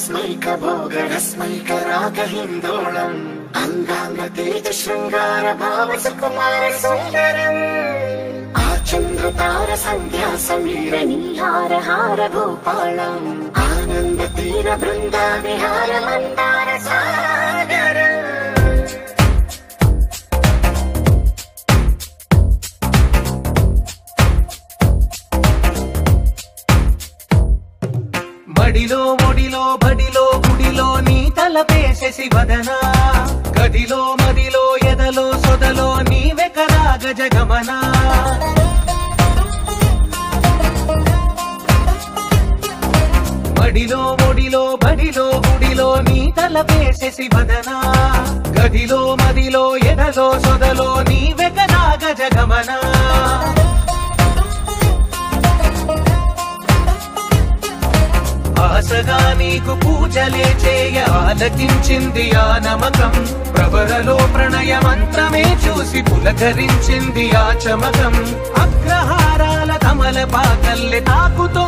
విస్మైక భోగ రస్మైక రాగ హిందోళం అంగాంగ తేజ శృంగార భావ సుకుమార సుందరం ఆ చంద్ర తార సంధ్యా సమీర నీహార హార భూపాళం ఆనంద తీర బృంద విహార మందార సాగరం బడిలో ఒడిలో బడిలో గుడిలో నీ తలపేసేసి వదనా గదిలో మదిలో ఎదలో సొదలో నీవే కదా గజగమనా బడిలో ఒడిలో బడిలో గుడిలో నీ తలపేసేసి వదనా గదిలో మదిలో ఎదలో సొదలో నీవే కదా గజగమనా ఆశగా నీకు పూజలే చేయ ఆలకించింది ఆ నమకం ప్రవరలో ప్రణయ మంత్రమే చూసి పులకరించింది ఆ చమకం అగ్రహారాల కమల పాకల్లె తాకుతో